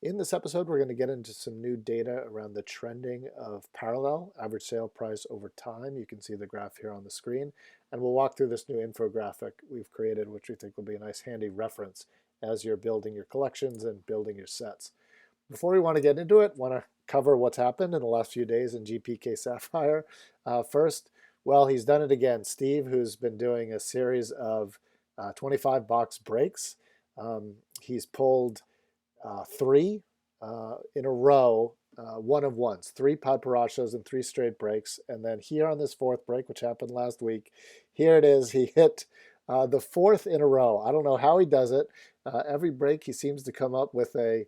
In this episode, we're going to get into some new data around the trending of parallel average sale price over time. You can see the graph here on the screen, and we'll walk through this new infographic we've created, which we think will be a nice handy reference as you're building your collections and building your sets. Before we want to get into it, want to cover what's happened in the last few days in GPK Sapphire. First, well, he's done it again. Steve, who's been doing a series of 25 box breaks, he's pulled three in a row, one of ones, three Podparachos and three straight breaks. And then here on this fourth break, which happened last week, here it is. He hit the fourth in a row. I don't know how he does it. Every break he seems to come up with a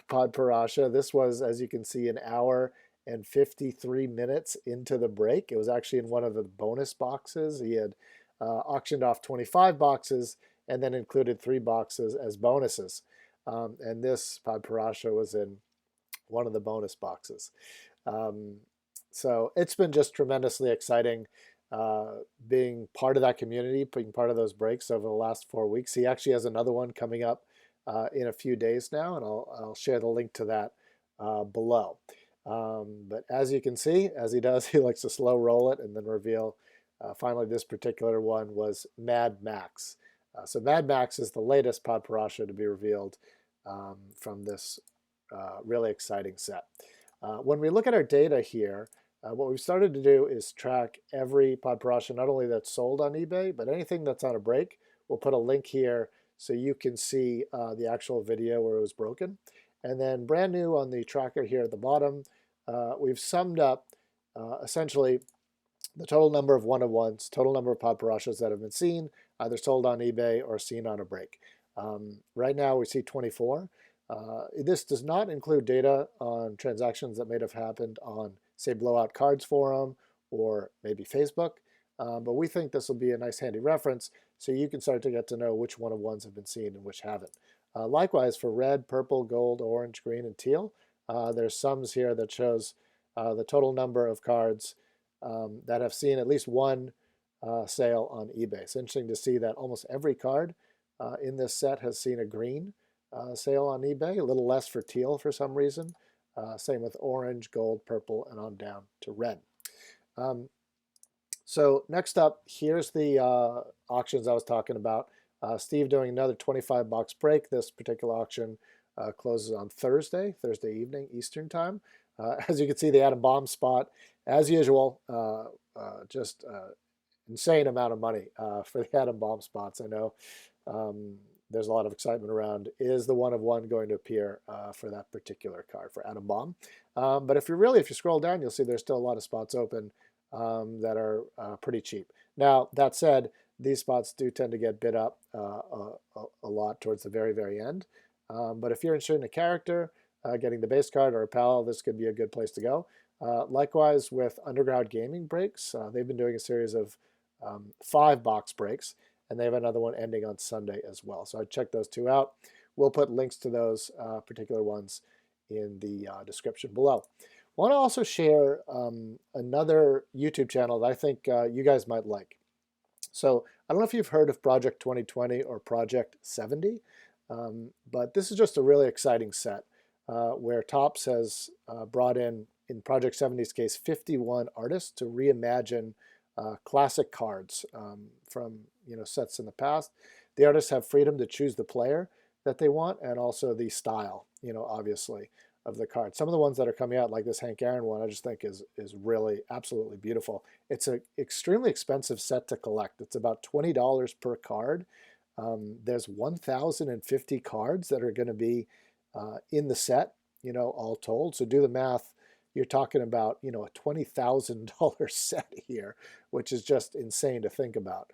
Podparacha. This was, as you can see, an hour and 53 minutes into the break. It was actually in one of the bonus boxes. He had auctioned off 25 boxes and then included 3 boxes as bonuses. And this Podparacha was in one of the bonus boxes. So it's been just tremendously exciting being part of that community, being part of those breaks over the last 4 weeks. He actually has another one coming up in a few days now, and I'll share the link to that below. But as you can see, as he does, he likes to slow roll it and then reveal. Finally, this particular one was Mad Max. So Mad Max is the latest Podparacha to be revealed from this really exciting set. When we look at our data here, what we've started to do is track every Podparacha, not only that's sold on eBay, but anything that's on a break. We'll put a link here so you can see the actual video where it was broken. And then brand new on the tracker here at the bottom, we've summed up essentially the total number of one-of-ones, total number of Podparachas that have been seen, either sold on eBay or seen on a break. Right now we see 24. This does not include data on transactions that may have happened on, say, Blowout Cards Forum or maybe Facebook, but we think this will be a nice handy reference so you can start to get to know which one-of-ones have been seen and which haven't. Likewise, for red, purple, gold, orange, green, and teal, there's sums here that shows the total number of cards that have seen at least one sale on eBay. It's interesting to see that almost every card in this set has seen a green sale on eBay, a little less for teal for some reason. Same with orange, gold, purple, and on down to red. So next up, here's the auctions I was talking about. Steve doing another 25 box break. This particular auction closes on Thursday evening Eastern time. As you can see, the atom bomb spot, as usual, just insane amount of money for the atom bomb spots. I know there's a lot of excitement around, is the one-of-one going to appear for that particular card for atom bomb? But if you scroll down, you'll see there's still a lot of spots open that are pretty cheap. Now, that said, these spots do tend to get bid up a lot towards the very, very end. But if you're interested in a character, getting the base card or a pal, this could be a good place to go. Likewise with Underground Gaming breaks, they've been doing a series of 5 box breaks, and they have another one ending on Sunday as well. So I'd check those 2 out. We'll put links to those particular ones in the description below. I want to also share another YouTube channel that I think you guys might like. So I don't know if you've heard of Project 2020 or Project 70, but this is just a really exciting set where Topps has brought in Project 70's case, 51 artists to reimagine classic cards from sets in the past. The artists have freedom to choose the player that they want and also the style, obviously, of the card. Some of the ones that are coming out, like this Hank Aaron one, I just think is really absolutely beautiful. It's an extremely expensive set to collect. It's about $20 per card. There's 1,050 cards that are going to be in the set, all told. So do the math. You're talking about, a $20,000 set here, which is just insane to think about.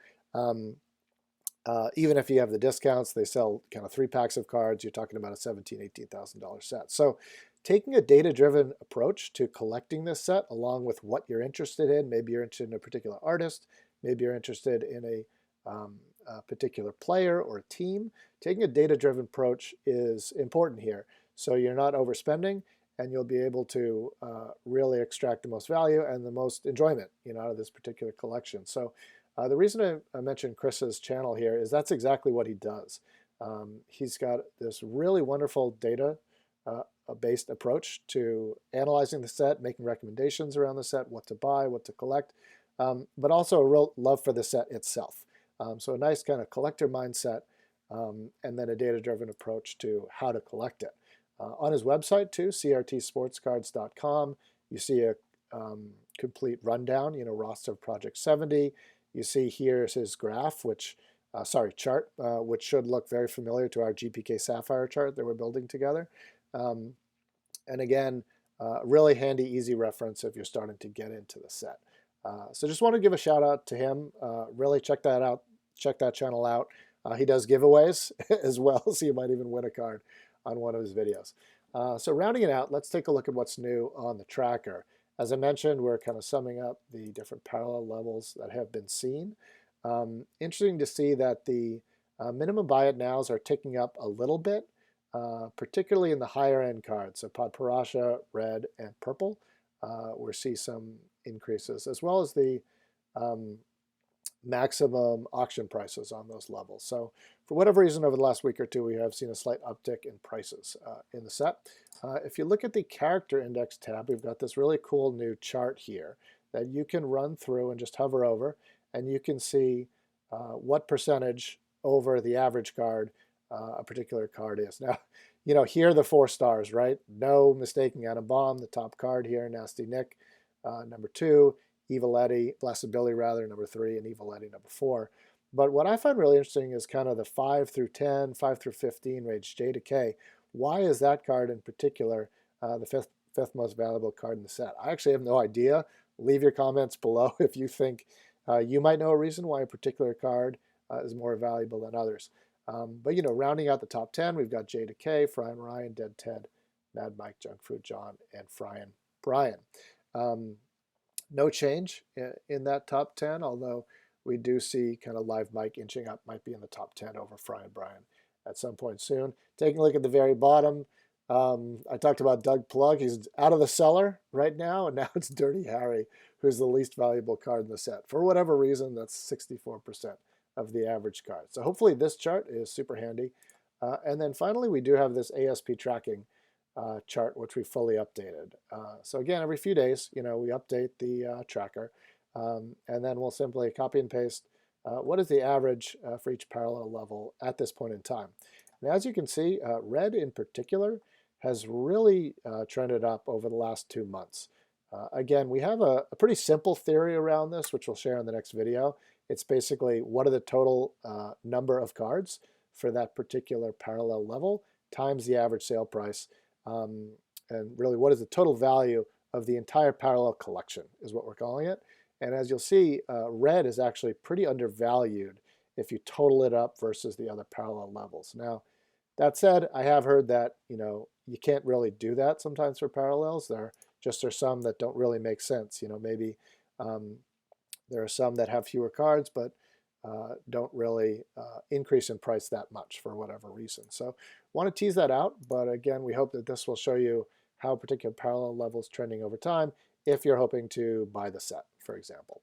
Even if you have the discounts, they sell kind of 3 packs of cards. You're talking about a $17,000, $18,000 set. So taking a data-driven approach to collecting this set, along with what you're interested in, maybe you're interested in a particular artist, maybe you're interested in a particular player or team, taking a data-driven approach is important here. So you're not overspending, and you'll be able to really extract the most value and the most enjoyment out of this particular collection. So the reason I mentioned Chris's channel here is that's exactly what he does. He's got this really wonderful data based approach to analyzing the set, making recommendations around the set, what to buy, what to collect, but also a real love for the set itself. So a nice kind of collector mindset, and then a data-driven approach to how to collect it. On his website too, crtsportscards.com, you see a complete rundown, roster of Project 70. You see here's his graph, chart, which should look very familiar to our GPK Sapphire chart that we're building together. And again, really handy, easy reference if you're starting to get into the set. So just want to give a shout out to him. Really check that out. Check that channel out. He does giveaways as well, so you might even win a card on one of his videos. So rounding it out, let's take a look at what's new on the tracker. As I mentioned, we're kind of summing up the different parallel levels that have been seen. Interesting to see that the minimum buy it nows are ticking up a little bit, particularly in the higher end cards. So Podparasha, red, and purple. We see some increases, as well as the maximum auction prices on those levels. So for whatever reason, over the last week or two, we have seen a slight uptick in prices in the set. If you look at the character index tab, we've got this really cool new chart here that you can run through and just hover over, and you can see what percentage over the average card a particular card is. Now, here are the 4 stars, right? No mistaking on a bomb, the top card here, Nasty Nick, number 2. Evil Eddie, Blessed Billy rather, number 3, and Evil Eddie, number 4. But what I find really interesting is kind of the 5 through 10, 5 through 15 range, J to K. Why is that card in particular the fifth most valuable card in the set? I actually have no idea. Leave your comments below if you think you might know a reason why a particular card is more valuable than others. But rounding out the top 10, we've got J to K, Fryan Ryan, Dead Ted, Mad Mike, Junk Food John, and Fryan Brian. No change in that top 10, although we do see kind of Live Mike inching up, might be in the top 10 over Fryan Brian at some point soon. Taking a look at the very bottom, I talked about Doug Plug. He's out of the cellar right now, and now it's Dirty Harry, who's the least valuable card in the set. For whatever reason, that's 64% of the average card. So hopefully this chart is super handy. And then finally, we do have this ASP tracking chart, which we fully updated. So again, every few days, we update the tracker, and then we'll simply copy and paste what is the average for each parallel level at this point in time. And as you can see, red in particular has really trended up over the last 2 months. Again, we have a pretty simple theory around this, which we'll share in the next video. It's basically what are the total number of cards for that particular parallel level times the average sale price. And really, what is the total value of the entire parallel collection is what we're calling it. And as you'll see, red is actually pretty undervalued if you total it up versus the other parallel levels. Now, that said, I have heard that you can't really do that sometimes for parallels. There are some that don't really make sense. Maybe there are some that have fewer cards, but don't really increase in price that much for whatever reason. So want to tease that out, but again, we hope that this will show you how a particular parallel level is trending over time if you're hoping to buy the set, for example.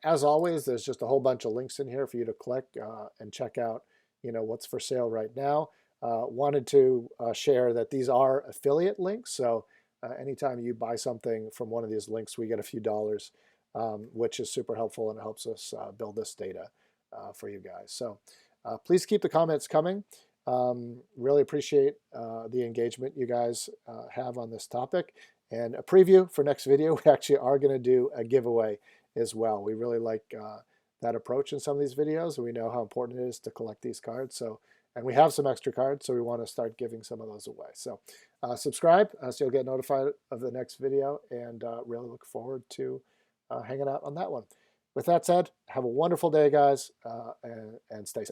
As always, there's just a whole bunch of links in here for you to click and check out what's for sale right now. Wanted to share that these are affiliate links, so anytime you buy something from one of these links, we get a few dollars, which is super helpful and it helps us build this data for you guys. So please keep the comments coming. Really appreciate the engagement you guys have on this topic. And a preview for next video, we actually are going to do a giveaway as well. We really like that approach in some of these videos, and we know how important it is to collect these cards. And we have some extra cards, so we want to start giving some of those away. So subscribe so you'll get notified of the next video, and really look forward to hanging out on that one. With that said, have a wonderful day, guys, and stay safe.